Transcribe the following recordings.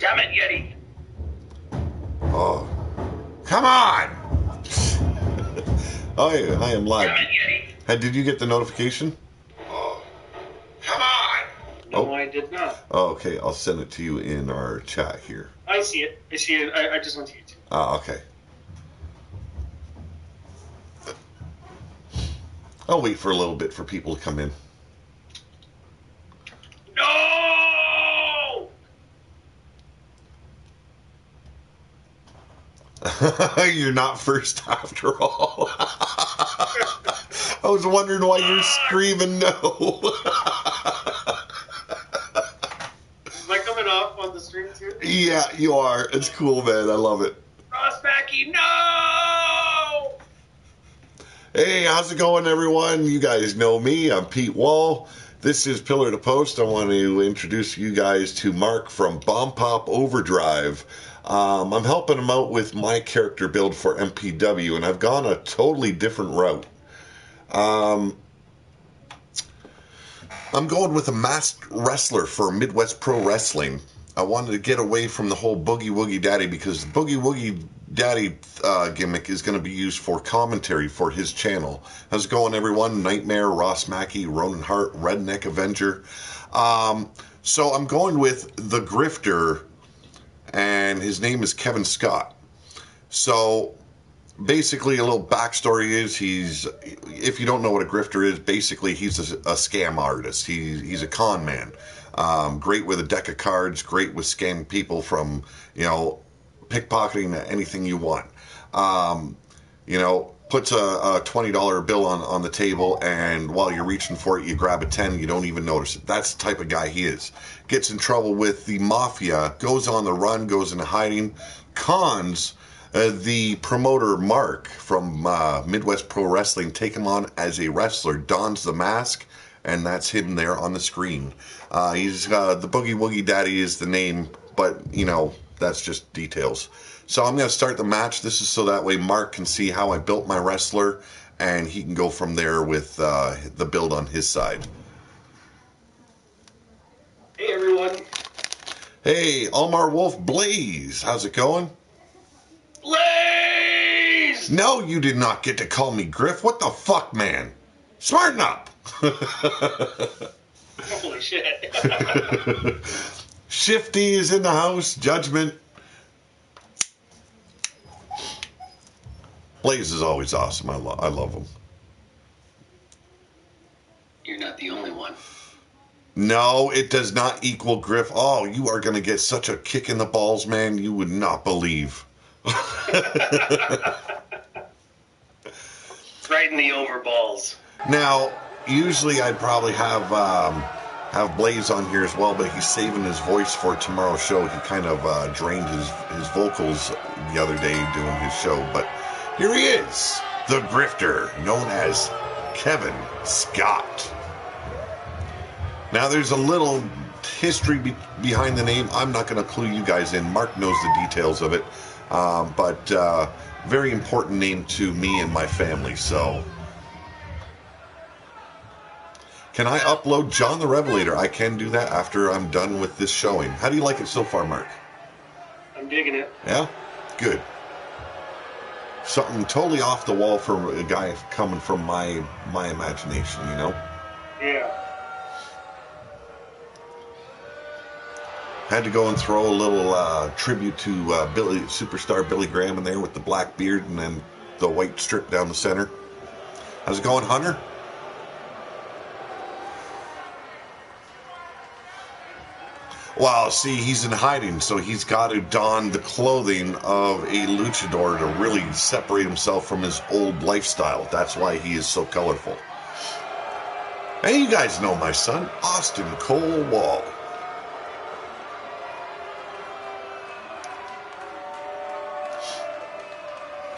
Damn it, Yeti. Oh. Come on! Oh, yeah, I am live. Damn it, Yeti. Hey, did you get the notification? Oh. Come on! No, I did not. Oh, okay. I'll send it to you in our chat here. I see it. I just went to YouTube. Ah, okay. I'll wait for a little bit for people to come in. No! You're not first after all. I was wondering why you're screaming no. Am I coming off on the stream too? Yeah, you are. It's cool, man. I love it. Ross Mackey, no! Hey, how's it going, everyone? You guys know me. I'm Pete Wall. This is Pillar to Post. I want to introduce you guys to Mark from Bomb Pop Overdrive. I'm helping him out with my character build for MPW, and I've gone a totally different route. I'm going with a masked wrestler for Midwest Pro Wrestling. I wanted to get away from the whole Boogie Woogie Daddy because the Boogie Woogie Daddy gimmick is going to be used for commentary for his channel. How's it going, everyone? Nightmare, Ross Mackey, Ronan Hart, Redneck Avenger. So I'm going with the Grifter, and his name is Kevin Scott. So basically, a little backstory is if you don't know what a grifter is, basically he's a scam artist. He's a con man. Great with a deck of cards, great with scamming people from, pickpocketing to anything you want. Puts a $20 bill on the table, and while you're reaching for it, you grab a 10, you don't even notice it. That's the type of guy he is. Gets in trouble with the mafia, goes on the run, goes into hiding, cons the promoter Mark from Midwest Pro Wrestling, take him on as a wrestler, dons the mask, and that's him there on the screen. He's the Boogie Woogie Daddy is the name, but that's just details. So I'm going to start the match. This is so that way Mark can see how I built my wrestler, and he can go from there with the build on his side. Hey, everyone. Hey, Almar Wolf Blaze, how's it going? Blaze! No, you did not get to call me Griff. What the fuck, man? Smarten up! Holy shit. Shifty is in the house. Judgment. Blaze is always awesome. I love him. You're not the only one. No, it does not equal Griff. Oh, you are going to get such a kick in the balls, man. You would not believe. Right in the overballs. Now, usually I'd probably have Blaze on here as well, but he's saving his voice for tomorrow's show. He kind of drained his vocals the other day doing his show, but here he is, the Grifter, known as Kevin Scott. Now, there's a little history behind the name. I'm not going to clue you guys in. Mark knows the details of it. But very important name to me and my family. So, can I upload John the Revelator? I can do that after I'm done with this showing. How do you like it so far, Mark? I'm digging it. Yeah? Good. Something totally off the wall for a guy coming from my imagination, Yeah. Had to go and throw a little tribute to superstar Billy Graham in there with the black beard and then the white strip down the center. How's it going, Hunter? Well, see, he's in hiding, so he's got to don the clothing of a luchador to really separate himself from his old lifestyle. That's why he is so colorful. And you guys know my son, Austin Cole Wall.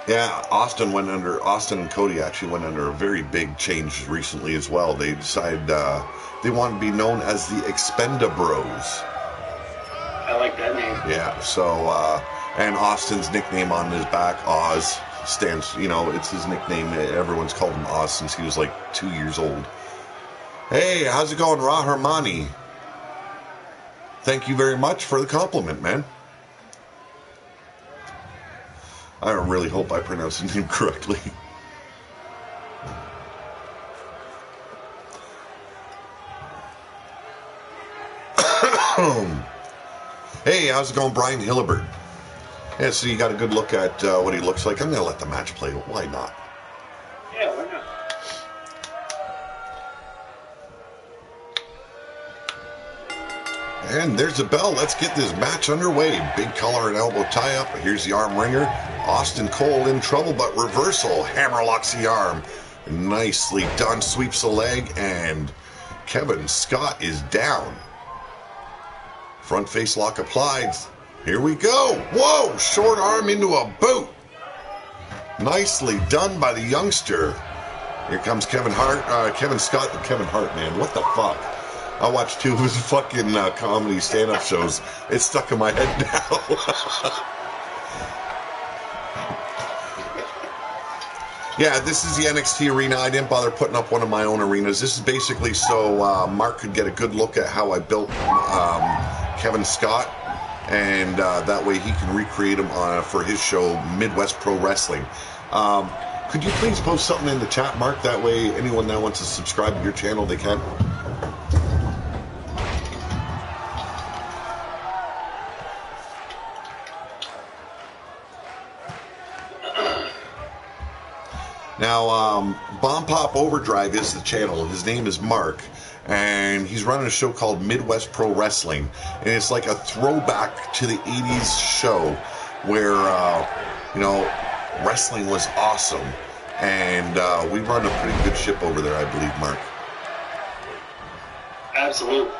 Yeah, Austin and Cody actually went under a very big change recently as well. They decided they want to be known as the Expendabros. I like that name. Yeah, so, and Austin's nickname on his back, Oz, stands, it's his nickname. Everyone's called him Oz since he was like 2 years old. Hey, how's it going, Ra Hermani? Thank you very much for the compliment, man. I really hope I pronounced the name correctly. Hey, how's it going, Brian Hillibert? Yeah, so you got a good look at what he looks like. I'm going to let the match play. Why not? Yeah, why not? And there's the bell. Let's get this match underway. Big collar and elbow tie-up. Here's the arm wringer. Austin Cole in trouble, but reversal. Hammer locks the arm. Nicely done. Sweeps the leg, and Kevin Scott is down. Front face lock applied. Here we go. Whoa! Short arm into a boot. Nicely done by the youngster. Here comes Kevin Scott and Kevin Hart, man. What the fuck? I watched 2 of his fucking comedy stand-up shows. It's stuck in my head now. Yeah, this is the NXT arena. I didn't bother putting up one of my own arenas. This is basically so Mark could get a good look at how I built Kevin Scott, and that way he can recreate him for his show, Midwest Pro Wrestling. Could you please post something in the chat, Mark? That way anyone that wants to subscribe to your channel, they can. Now, Bomb Pop Overdrive is the channel. His name is Mark, and he's running a show called Midwest Pro Wrestling, and it's like a throwback to the 80s show where, wrestling was awesome, and we run a pretty good ship over there, I believe, Mark. Absolutely.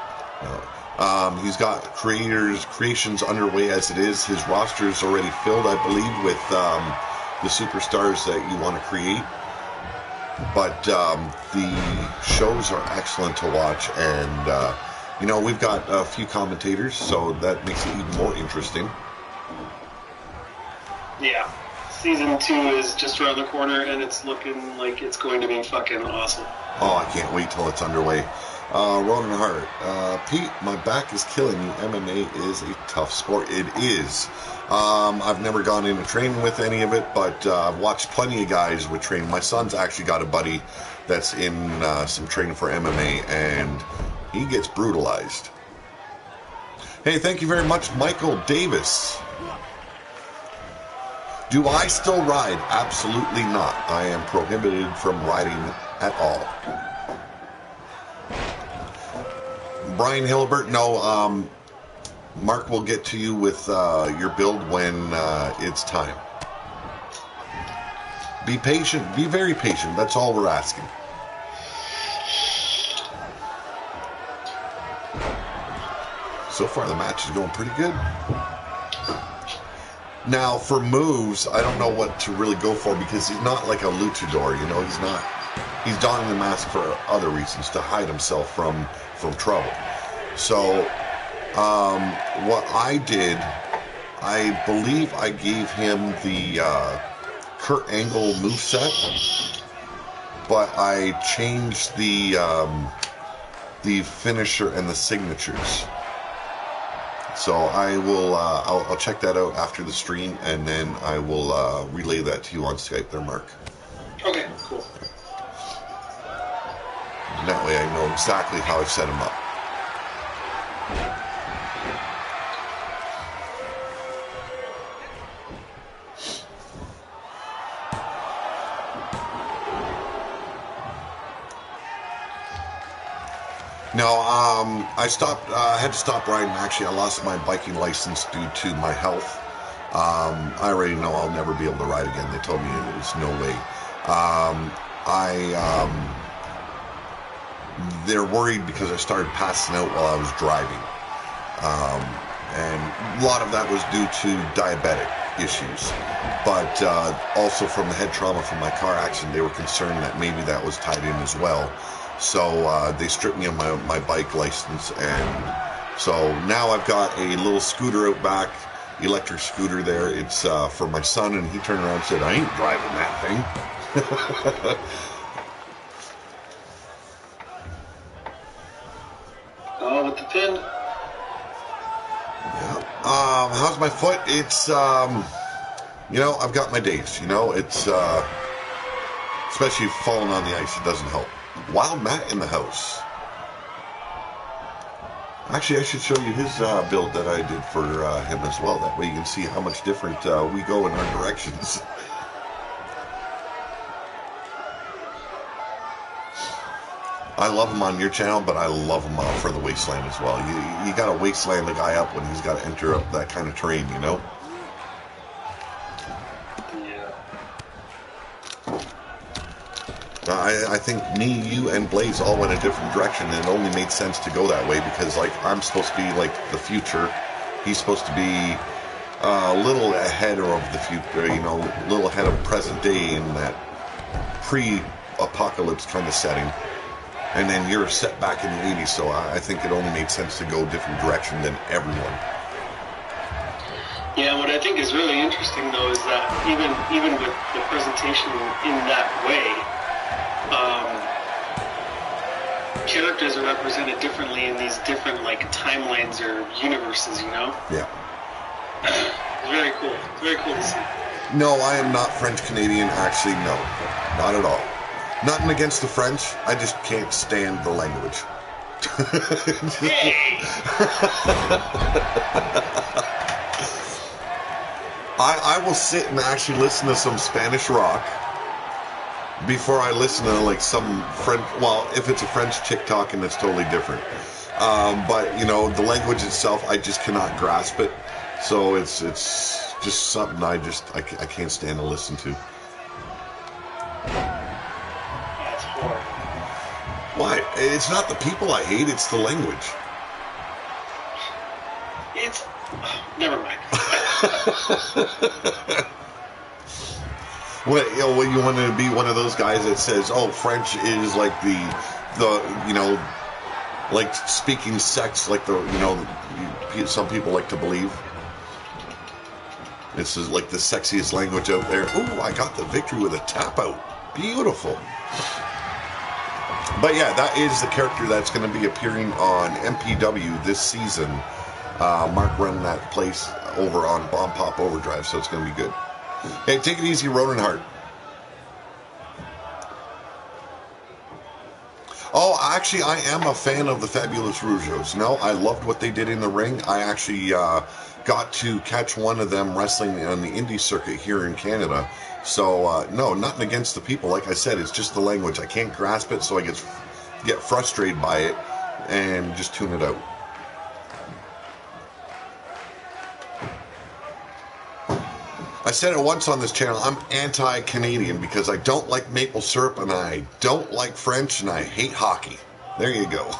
He's got creations underway as it is. His roster is already filled, I believe, with the superstars that you want to create. But the shows are excellent to watch, and we've got a few commentators, so that makes it even more interesting. Yeah, Season 2 is just around the corner, and it's looking like it's going to be fucking awesome. Oh, I can't wait till it's underway. Ronan Hart, Pete, my back is killing me. MMA is a tough sport. It is. I've never gone into training with any of it, but I've watched plenty of guys with training. My son's actually got a buddy that's in some training for MMA, and he gets brutalized. Hey, thank you very much, Michael Davis. Do I still ride? Absolutely not. I am prohibited from riding at all. Brian Hillibert, no, Mark will get to you with your build when it's time. Be patient. Be very patient. That's all we're asking. So far, the match is going pretty good. Now, for moves, I don't know what to really go for because he's not like a luchador, he's not. He's donning the mask for other reasons, to hide himself from trouble. So, what I did, I believe I gave him the Kurt Angle moveset, but I changed the finisher and the signatures. So I will, I'll check that out after the stream, and then I will relay that to you on Skype there, Mark. Okay, cool. And that way I know exactly how I've set him up. No, I had to stop riding. Actually, I lost my biking license due to my health. I already know I'll never be able to ride again. They told me there was no way. They're worried because I started passing out while I was driving. And a lot of that was due to diabetic issues. But also from the head trauma from my car accident, they were concerned that maybe that was tied in as well. So they stripped me of my bike license, and so now I've got a little scooter out back, electric scooter there. It's for my son, and he turned around and said, I ain't driving that thing. Oh, with the pin. How's my foot? It's, you know, I've got my days. You know, it's, especially falling on the ice, it doesn't help. Wild Matt in the house. Actually, I should show you his build that I did for him as well. That way you can see how much different we go in our directions. I love him on your channel, but I love him for the wasteland as well. You got to wasteland the guy up when he's got to enter up that kind of terrain, you know? I think me, you, and Blaze all went a different direction, and it only made sense to go that way because, like, I'm supposed to be, like, the future. He's supposed to be a little ahead of the future, you know, a little ahead of present day in that pre-apocalypse kind of setting. And then you're set back in the 80s, so I think it only made sense to go a different direction than everyone. Yeah, what I think is really interesting, though, is that even with the presentation in that way, characters are represented differently in these different, like, timelines or universes, you know? Yeah. It's very cool. It's very cool to see. No, I am not French-Canadian. Actually, no. Not at all. Nothing against the French. I just can't stand the language. Hey! I will sit and actually listen to some Spanish rock before I listen to like some French. Well, if it's a French chick talking, that's totally different. But you know, the language itself, I just cannot grasp it. So it's just something I can't stand to listen to. That's horrible. Why? It's not the people I hate; it's the language. It's never mind. What you wanted to be one of those guys that says, "Oh, French is like the you know, like speaking sex, like the you know, some people like to believe." This is like the sexiest language out there. Ooh, I got the victory with a tap out. Beautiful. But yeah, that is the character that's going to be appearing on MPW this season. Mark running that place over on Bomb Pop Overdrive, so it's going to be good. Hey, take it easy, Ronan Hart. Oh, actually, I am a fan of the Fabulous Rougeaus. No, I loved what they did in the ring. I actually got to catch one of them wrestling on the indie circuit here in Canada. So, no, nothing against the people. Like I said, it's just the language. I can't grasp it, so I get frustrated by it and just tune it out. I said it once on this channel, I'm anti-Canadian because I don't like maple syrup and I don't like French and I hate hockey. There you go.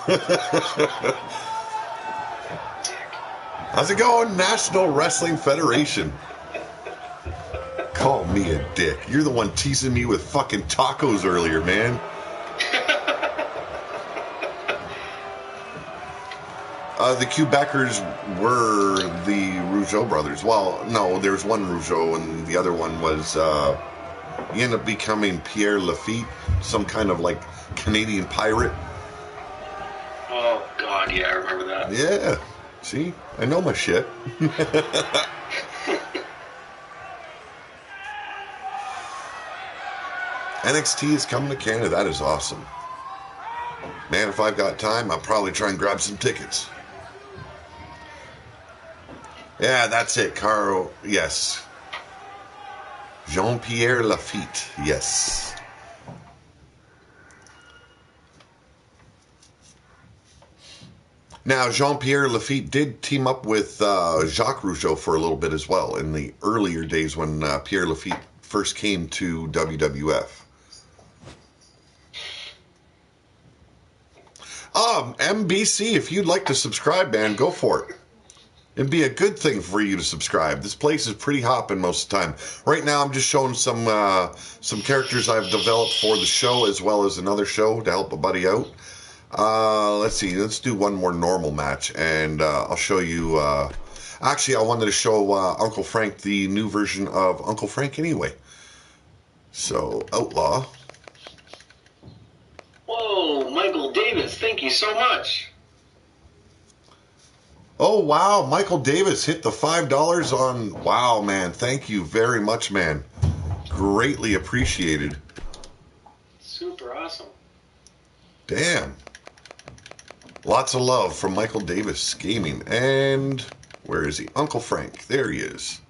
How's it going, National Wrestling Federation? Call me a dick. You're the one teasing me with fucking tacos earlier, man. The Quebecers were the Rougeau brothers. Well, no, there's one Rougeau, and the other one was, he ended up becoming Pierre Lafitte, some kind of, like, Canadian pirate. Oh, God, yeah, I remember that. Yeah, see? I know my shit. NXT is coming to Canada. That is awesome. Man, if I've got time, I'll probably try and grab some tickets. Yeah, that's it, Carl. Yes. Jean-Pierre Lafitte. Yes. Now, Jean-Pierre Lafitte did team up with Jacques Rougeau for a little bit as well in the earlier days when Pierre Lafitte first came to WWF. MBC, if you'd like to subscribe, man, go for it. It'd be a good thing for you to subscribe. This place is pretty hopping most of the time. Right now, I'm just showing some characters I've developed for the show as well as another show to help a buddy out. Let's see. Let's do one more normal match, and I'll show you. Actually, I wanted to show Uncle Frank the new version of Uncle Frank anyway. So, Outlaw. Whoa, Michael Davis, thank you so much. Oh, wow. Michael Davis hit the $5 on... Wow, man. Thank you very much, man. Greatly appreciated. Super awesome. Damn. Lots of love from Michael Davis Gaming. And where is he? Uncle Frank. There he is.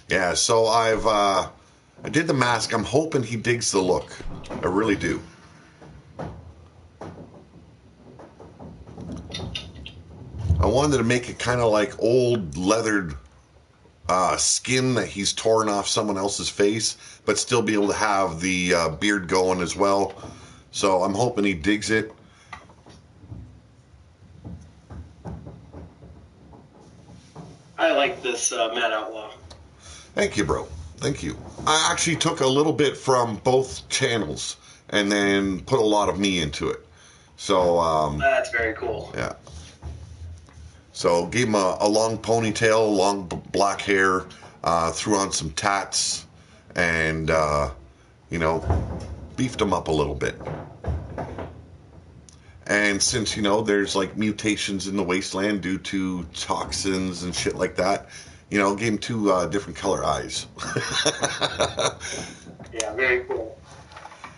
Yeah, so I did the mask. I'm hoping he digs the look. I really do. I wanted to make it kind of like old leathered skin that he's torn off someone else's face, but still be able to have the beard going as well. So I'm hoping he digs it. I like this Matt Outlaw. Thank you, bro. Thank you. I actually took a little bit from both channels and then put a lot of me into it. So that's very cool. Yeah. So gave him a long ponytail, long black hair, threw on some tats, and, you know, beefed him up a little bit. And since, you know, there's like mutations in the wasteland due to toxins and shit like that, you know, gave him two different color eyes. Yeah, very cool.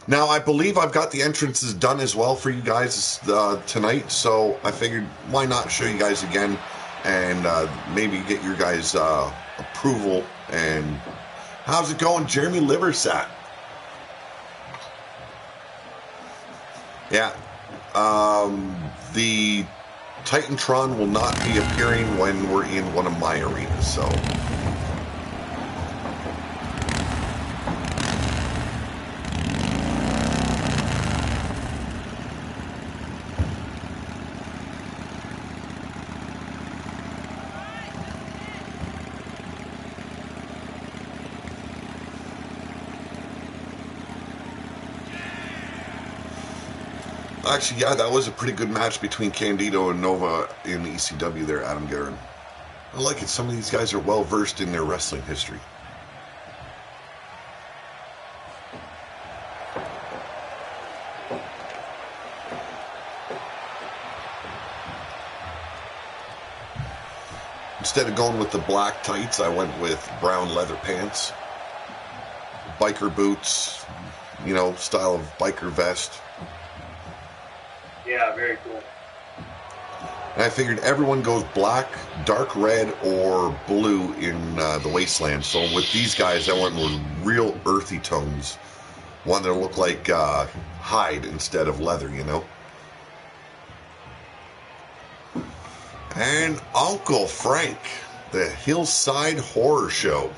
Now, I believe I've got the entrances done as well for you guys tonight, so I figured why not show you guys again and maybe get your guys' approval. And how's it going, Jeremy Liversat? Yeah, the Titantron will not be appearing when we're in one of my arenas, so... Actually, yeah, that was a pretty good match between Candido and Nova in the ECW there, Adam Guerin. I like it. Some of these guys are well versed in their wrestling history. Instead of going with the black tights, I went with brown leather pants, biker boots, you know, style of biker vest. Yeah, very cool. And I figured everyone goes black, dark red, or blue in the wasteland. So with these guys, I went with real earthy tones. Wanted to look like hide instead of leather, you know. And Uncle Frank, the Hillside Horror Show.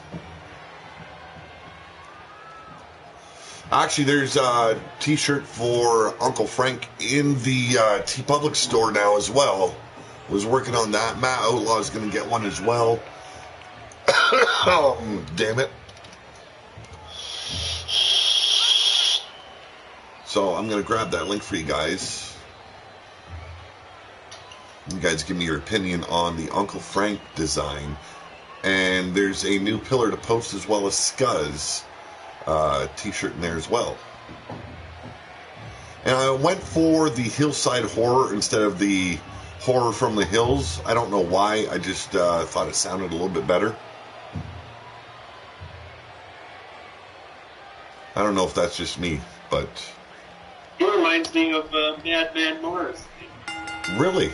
Actually, there's a t-shirt for Uncle Frank in the TeePublic store now as well. Was working on that. Matt Outlaw is going to get one as well. Damn it. So I'm going to grab that link for you guys. You guys give me your opinion on the Uncle Frank design. And there's a new pillar to post as well as Scuzz. T-shirt in there as well. And I went for the Hillside Horror instead of the Horror from the Hills. I don't know why. I just thought it sounded a little bit better. I don't know if that's just me, but... He reminds me of Madman Morris. Really?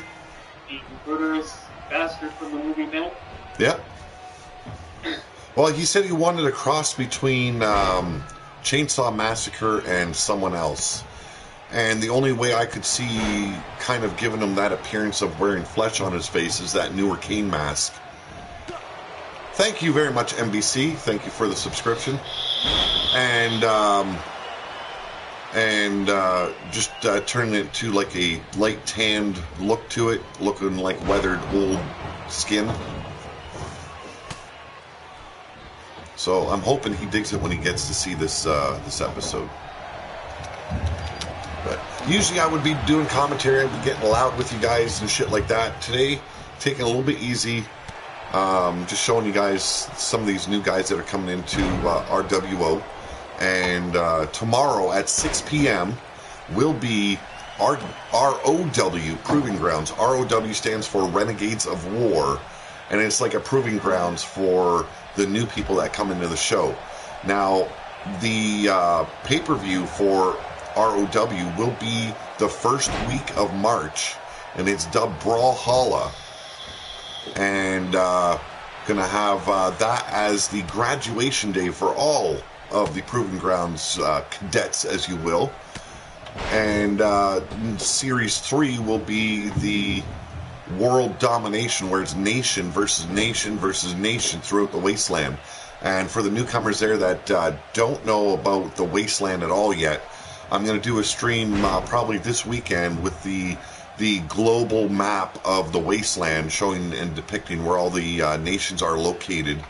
The murderous bastard from the movie Mad. Yeah. Well, he said he wanted a cross between Chainsaw Massacre and someone else. And the only way I could see kind of giving him that appearance of wearing flesh on his face is that newer Kane mask. Thank you very much, MBC. Thank you for the subscription. And just turning it to like a light tanned look to it, looking like weathered old skin. So I'm hoping he digs it when he gets to see this this episode. But usually I would be doing commentary, I'd be getting loud with you guys and shit like that. Today, taking it a little bit easy. Just showing you guys some of these new guys that are coming into RWO. And tomorrow at 6 p.m. will be ROW, Proving Grounds. ROW stands for Renegades of War, and it's like a proving grounds for the new people that come into the show. Now, the pay-per-view for ROW will be the first week of March, and it's dubbed Brawlhalla, and gonna have that as the graduation day for all of the Proving Grounds cadets, as you will. And Series 3 will be the world domination, where it's nation versus nation versus nation throughout the wasteland. And for the newcomers there that don't know about the wasteland at all yet, I'm going to do a stream probably this weekend with the global map of the wasteland, showing and depicting where all the nations are located.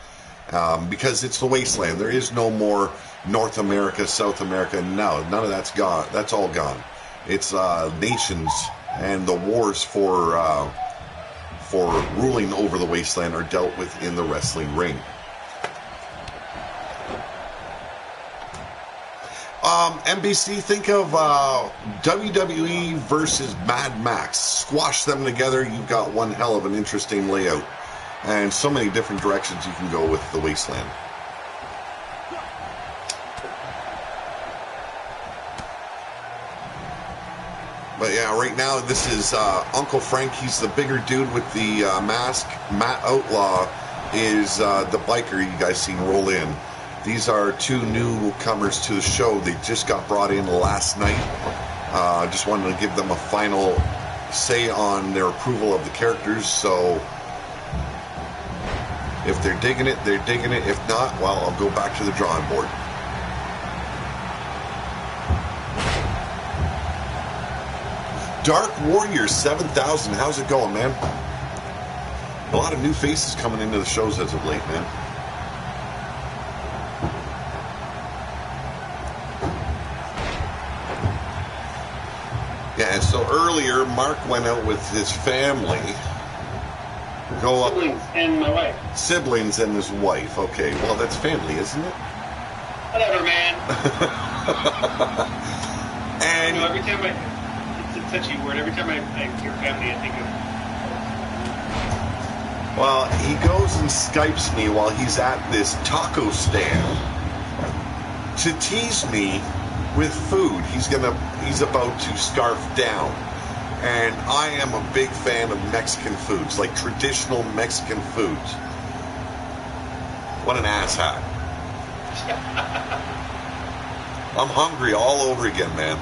Because it's the wasteland. There is no more North America, South America. No, none of that's gone. That's all gone. It's nations, and the wars for ruling over the wasteland are dealt with in the wrestling ring. NBC, think of WWE versus Mad Max. Squash them together. You've got one hell of an interesting layout, and so many different directions you can go with the wasteland. But yeah, right now this is Uncle Frank. He's the bigger dude with the mask. Matt Outlaw is the biker you guys seen roll in. These are two newcomers to the show. They just got brought in last night. Just wanted to give them a final say on their approval of the characters. So if they're digging it, they're digging it. If not, well, I'll go back to the drawing board. Dark Warrior 7000, how's it going, man? A lot of new faces coming into the shows as of late, man. Yeah, so earlier, Mark went out with his family. Go up. Siblings and my wife. Siblings and his wife. Okay, well, that's family, isn't it? Whatever, man. And you know, every time it's a touchy word. Every time I hear family, I think of. Well, he goes and Skypes me while he's at this taco stand to tease me with food. He's about to scarf down. And I am a big fan of Mexican foods, like traditional Mexican foods. What an asshat. I'm hungry all over again, man.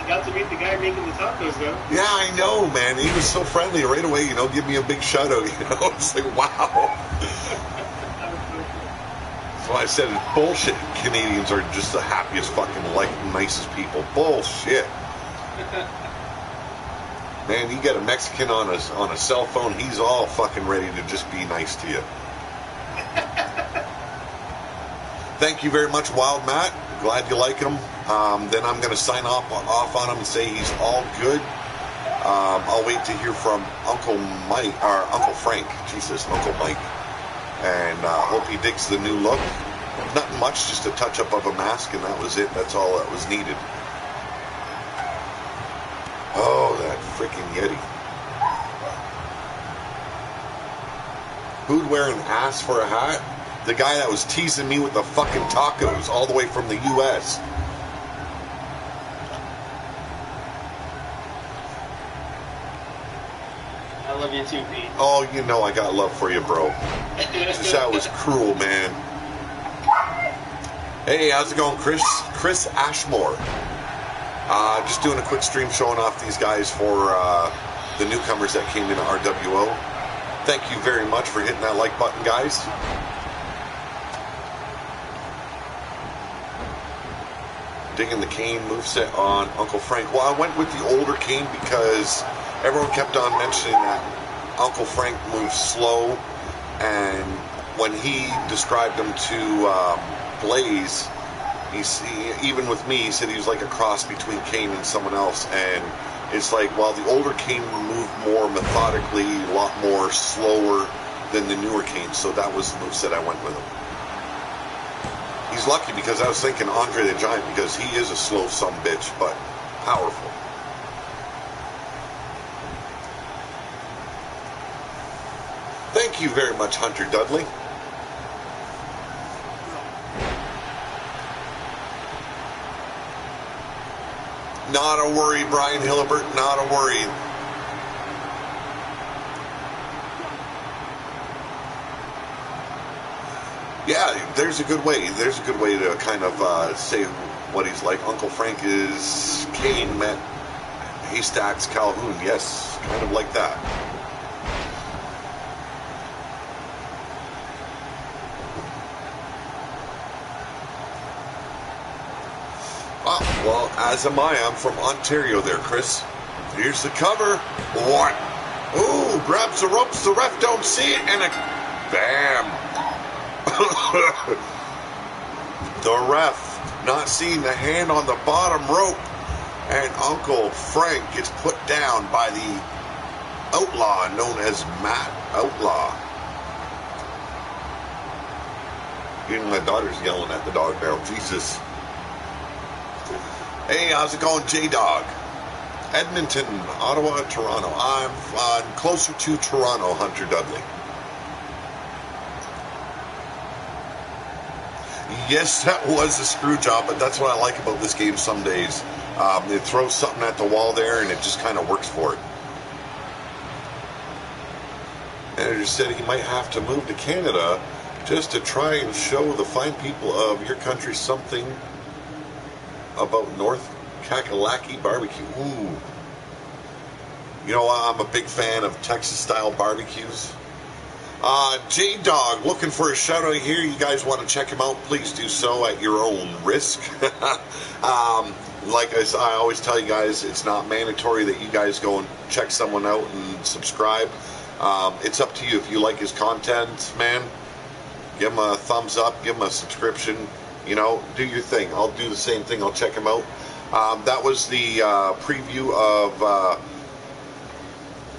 You got to meet the guy making the tacos, though. Yeah, I know, man. He was so friendly right away, you know, give me a big shout out, you know. It's like, wow. That's why I said it's bullshit. Canadians are just the happiest fucking, nicest people. Bullshit. Man, you get a Mexican on a cell phone, he's all fucking ready to just be nice to you. Thank you very much, Wild Matt. Glad you like him. Then I'm going to sign off on him and say he's all good. I'll wait to hear from Uncle Frank. Jesus, Uncle Mike. And hope he digs the new look. Nothing much, just a touch-up of a mask, and that was it. That's all that was needed. Oh, that freaking Yeti. Who'd wear an ass for a hat? The guy that was teasing me with the fucking tacos all the way from the U.S. I love you too, Pete. Oh, you know I got love for you, bro. Just that was cruel, man. Hey, how's it going, Chris? Chris Ashmore. Just doing a quick stream showing off these guys for the newcomers that came into RWO. Thank you very much for hitting that like button, guys. Digging the Kane moveset on Uncle Frank. Well, I went with the older Kane because everyone kept on mentioning that Uncle Frank moves slow, and when he described him to Blaze, even with me, he said he was like a cross between Kane and someone else, and it's like, well, the older Kane moved more methodically, a lot more slower than the newer Kane, so that was the moveset I went with him. He's was lucky because I was thinking Andre the Giant because he is a slow sumbitch, but powerful. Thank you very much, Hunter Dudley. Not a worry, Brian Hillibert, not a worry. Yeah, there's a good way. There's a good way to kind of say what he's like. Uncle Frank is Kane met Haystacks Calhoun. Yes, kind of like that. Well, as am I. I'm from Ontario there, Chris. Here's the cover. What? Ooh, grabs the ropes. The ref don't see it. And a bam. The ref not seeing the hand on the bottom rope. And Uncle Frank gets put down by the outlaw known as Matt Outlaw. Even my daughter's yelling at the dog now. Jesus. Hey, how's it going, J-Dog? Edmonton, Ottawa, Toronto. I'm closer to Toronto, Hunter Dudley. Yes, that was a screw job, but that's what I like about this game some days. It throws something at the wall there, and it just kind of works for it. Manager said he might have to move to Canada just to try and show the fine people of your country something about North Kakalaki barbecue. Ooh. You know, I'm a big fan of Texas-style barbecues. J-Dog, looking for a shout-out here. You guys want to check him out, please do so at your own risk. Like I always tell you guys, it's not mandatory that you guys go and check someone out and subscribe. It's up to you. If you like his content, man, give him a thumbs up, give him a subscription. You know, do your thing. I'll do the same thing. I'll check him out. That was the preview of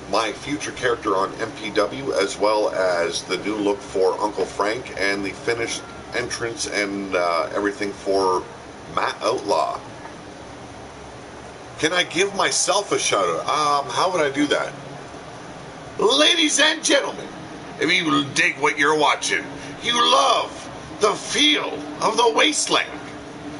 my future character on MPW, as well as the new look for Uncle Frank and the finished entrance and everything for Matt Outlaw. Can I give myself a shout out? How would I do that? Ladies and gentlemen, if you dig what you're watching, you love the feel of the wasteland,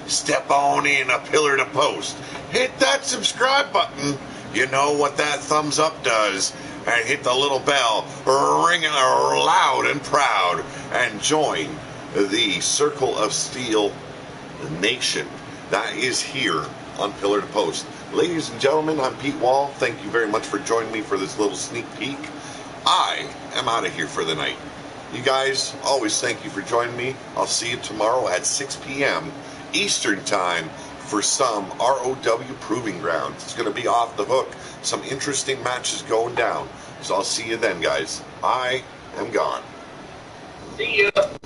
step on in a pillar to post. Hit that subscribe button. You know what that thumbs up does. And hit the little bell, ring it loud and proud, and join the Circle of Steel Nation that is here on Pillar to Post. Ladies and gentlemen, I'm Pete Wall. Thank you very much for joining me for this little sneak peek. I am out of here for the night. You guys, always thank you for joining me. I'll see you tomorrow at 6 p.m. Eastern Time for some ROW Proving Grounds. It's going to be off the hook. Some interesting matches going down. So I'll see you then, guys. I am gone. See ya.